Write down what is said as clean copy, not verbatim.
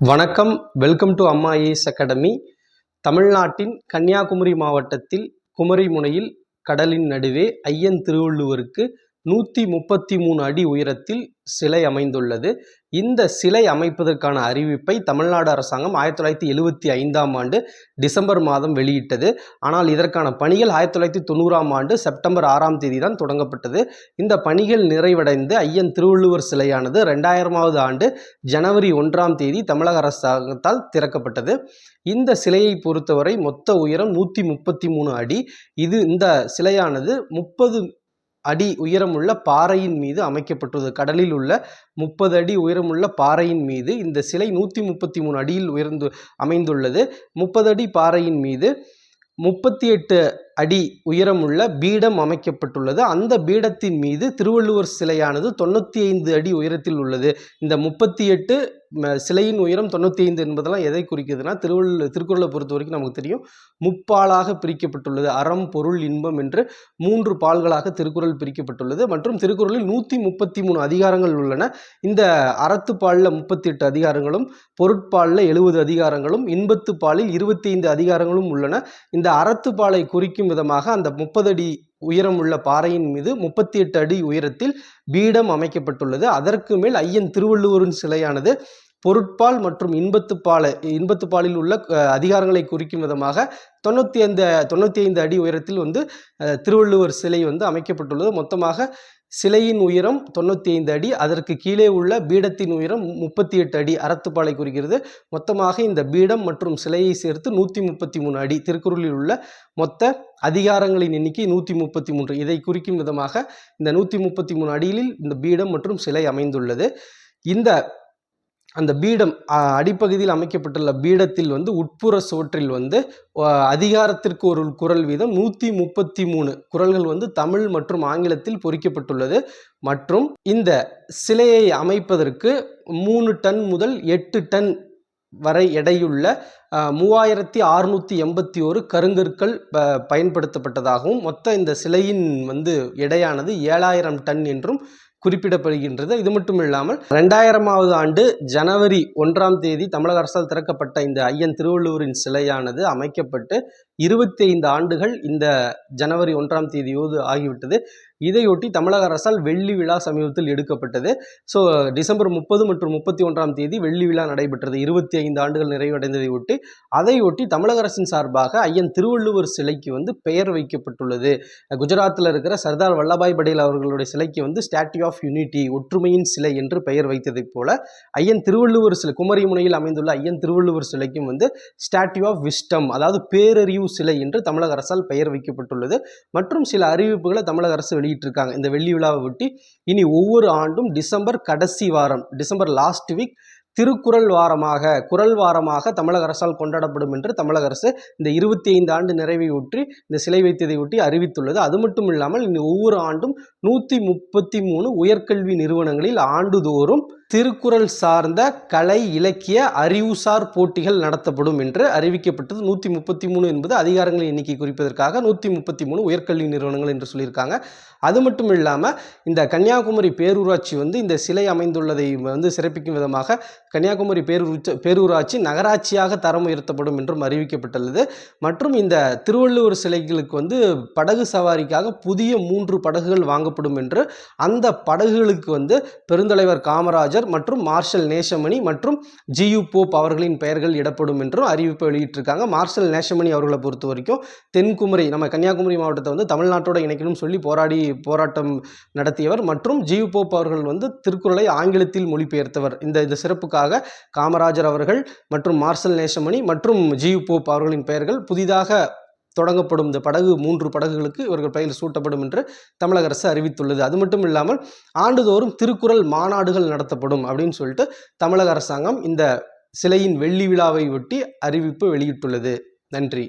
வணக்கம். Welcome to அம்மா IAS academy. தமிழ்நாட்டின் கன்னியாகுமரி மாவட்டத்தில் குமரிமுனையில் கடலின் நடுவே ஐயன் திருவள்ளுவருக்கு 133 அடி உயரத்தில் சிலை அமைந்துள்ளது. இந்த சிலை அமைப்பதற்கான அறிவிப்பை தமிழ்நாடு அரசாங்கம் 1975ஆம் ஆண்டு டிசம்பர் மாதம் வெளியிட்டது. ஆனால் இதற்கான பணிகள் 1990ஆம் ஆண்டு செப்டம்பர் 6ஆம் தேதி தான் தொடங்கப்பட்டது. இந்த பணிகள் நிறைவடைந்து ஐயன் திருவள்ளுவர் சிலையானது 2000ஆவது ஆண்டு ஜனவரி 1ஆம் தேதி தமிழக அரசாங்கத்தால் திறக்கப்பட்டது. இந்த சிலையை பொறுத்தவரை மொத்த உயரம் 133 அடி. இந்த சிலையானது 30 அடி உயரமுள்ள பாறையின் மீது அமைக்கப்பட்டுள்ளது. கடலில் உள்ள 30 அடி உயரமுள்ள பாறையின் மீது இந்த சிலை 133 அடியில் அமைந்துள்ளது. 30 அடி பாறையின் மீது 38 அடி உயரமுள்ள பீடம் அமைக்கப்பட்டுள்ளது. அந்த பீடத்தின் மீது திருவள்ளுவர் சிலையானது 95 அடி உயரத்தில் உள்ளது. இந்த 38 சிலையின் உயரம் 95 என்பதெல்லாம் எதை குறிக்குதுன்னா, திருக்குறளை பொறுத்த வரைக்கும் நமக்கு தெரியும், முப்பாலாக பிரிக்கப்பட்டுள்ளது. அறம், பொருள், இன்பம் என்று 3 பால்களாக திருக்குறள் பிரிக்கப்பட்டுள்ளது. மற்றும் திருக்குறளில் 133 அதிகாரங்கள் உள்ளன. இந்த அறத்துப்பாலில் 38 அதிகாரங்களும், பொருட்பாலில் 70 அதிகாரங்களும், இன்பத்துப்பாலில் 25 அதிகாரங்களும் உள்ளன. இந்த அறத்துப்பாலை குறிக்கும் விதமாக அந்த 30 அடி உயரம் உள்ள பாறையின் மீது 38 அடி உயரத்தில் பீடம் அமைக்கப்பட்டுள்ளது. அதற்கு மேல் ஐயன் திருவள்ளுவரின் சிலையானது பொருட்பால் மற்றும் இன்பத்துப்பாலில் உள்ள அதிகாரங்களை குறிக்கும் விதமாக 95 அடி உயரத்தில் திருவள்ளுவர் சிலை அமைக்கப்பட்டுள்ளது. மொத்தமாக சிலையின் உயரம் 95 அடி, அதற்கு கீழே உள்ள பீடத்தின் உயரம் 38 அடி அறத்துப்பாலை குறிக்கிறது. மொத்தமாக இந்த பீடம் மற்றும் சிலையை சேர்த்து 133 அடி. திருக்குறளில் உள்ள மொத்த அதிகாரங்களின் எண்ணிக்கை 133. இதை குறிக்கும் விதமாக இந்த 133 அடியில் இந்த பீடம் மற்றும் சிலை அமைந்துள்ளது. அந்த பீடம் அடிப்பகுதியில் அமைக்கப்பட்டுள்ள பீடத்தில் உட்புற சுவற்றில் அதிகாரத்திற்கு ஒரு குறள் வீதம் 133 குறள்கள் தமிழ் மற்றும் ஆங்கிலத்தில் பொறிக்கப்பட்டுள்ளது. மற்றும் இந்த சிலையை அமைப்பதற்கு 3 டன் முதல் 8 டன் வரை எடையுள்ள 3681 கருங்கற்கள் பயன்படுத்தப்பட்டதாகவும், மொத்த இந்த சிலையின் எடையானது 7000 டன் என்றும் குறிப்பிடப்படுகின்றது. இது மட்டும் இல்லாமல் 2000ஆவது ஆண்டு ஜனவரி 1ஆம் தேதி தமிழக அரசால் திறக்கப்பட்ட இந்த ஐயன் திருவள்ளுவரின் சிலையானது அமைக்கப்பட்டு 25 ஆண்டுகள் இந்த ஜனவரி 1ஆம் தேதியோடு ஆகிவிட்டது. இதையொட்டி தமிழக அரசால் வெள்ளி விழா சமீபத்தில் எடுக்கப்பட்டது. டிசம்பர் 30 மற்றும் 31ஆம் தேதி வெள்ளி விழா நடைபெற்றது. 25 ஆண்டுகள் நிறைவடைந்ததை ஒட்டி அதையொட்டி தமிழக அரசின் சார்பாக ஐயன் திருவள்ளுவர் சிலைக்கு பெயர் வைக்கப்பட்டுள்ளது. குஜராத்தில் இருக்கிற சர்தார் வல்லபாய் படேல் அவர்களுடைய சிலைக்கு ஸ்டாட்யூ ஆஃப் யூனிட்டி, ஒற்றுமையின் சிலை என்று பெயர் வைத்ததைப் போல ஐயன் திருவள்ளுவர் சிலை, குமரிமுனையில் அமைந்துள்ள ஐயன் திருவள்ளுவர் சிலைக்கும் ஸ்டாட்யூ ஆஃப் விஸ்டம், அதாவது பேரறிவு சிலை என்று தமிழக அரசால் பெயர் வைக்கப்பட்டுள்ளது. மற்றும் சில அறிவிப்புகளை தமிழக அரசு வெளியிட்டிருக்காங்க. இந்த வெள்ளி விழாவை ஒட்டி இனி ஒவ்வொரு ஆண்டும் டிசம்பர் கடைசி வாரம், டிசம்பர் லாஸ்ட் வீக் திருக்குறள் வாரமாக, குறள் வாரமாக தமிழக அரசால் கொண்டாடப்படும் என்று தமிழக அரசு இந்த 25 ஆண்டு நிறைவை ஒட்டி இந்த சிலை வைத்ததை ஒட்டி அறிவித்துள்ளது. அது மட்டும் இல்லாமல் இந்த ஒவ்வொரு ஆண்டும் 133 உயர்கல்வி நிறுவனங்களில் ஆண்டுதோறும் திருக்குறள் சார்ந்த கலை, இலக்கிய, அறிவுசார் போட்டிகள் நடத்தப்படும் என்று அறிவிக்கப்பட்டது. 133 என்பது அதிகாரங்களின் எண்ணிக்கை குறிப்பதற்காக 133 உயர்கல்வி நிறுவனங்கள் என்று சொல்லியிருக்காங்க. அது மட்டும் இல்லாமல் இந்த கன்னியாகுமரி பேரூராட்சி இந்த சிலை அமைந்துள்ளதை சிறப்பிக்கும் விதமாக கன்னியாகுமரி பேரூராட்சி நகராட்சியாக தரம் உயர்த்தப்படும் என்றும் அறிவிக்கப்பட்டுள்ளது. மற்றும் இந்த திருவள்ளுவர் சிலைகளுக்கு படகு சவாரிக்காக புதிய 3 படகுகள் வாங்கப்படும் என்று, அந்த படகுகளுக்கு பெருந்தலைவர் காமராஜர் மற்றும் மார்ஷல் நேசமணி மற்றும் ஜியு போப் அவர்களின் பெயர்கள் இடப்படும் என்றும் அறிவிப்பு வெளியிட்டிருக்காங்க. மார்ஷல் நேசமணி அவர்களை பொறுத்த வரைக்கும் தென்குமரி, நம்ம கன்னியாகுமரி மாவட்டத்தை தமிழ்நாட்டோட இணைக்கணும் சொல்லி போராட்டம் நடத்தியவர். மற்றும் ஜியு போப் அவர்கள் திருக்குறளை ஆங்கிலத்தில் மொழிபெயர்த்தவர். இந்த சிறப்புக்காக காமராஜர் அவர்கள் மற்றும் மார்ஷல் நேசமணி மற்றும் ஜியு போப் அவர்களின் பெயர்கள் புதிதாக தொடங்கப்படும் இந்த 3 படகுகளுக்கு இவர்கள் பெயர் சூட்டப்படும் என்று தமிழக அரசு அறிவித்துள்ளது. அது மட்டும் இல்லாமல் ஆண்டுதோறும் திருக்குறள் மாநாடுகள் நடத்தப்படும் அப்படின்னு சொல்லிட்டு தமிழக அரசாங்கம் இந்த சிலையின் வெள்ளி விழாவை ஒட்டி அறிவிப்பு வெளியிட்டுள்ளது. நன்றி.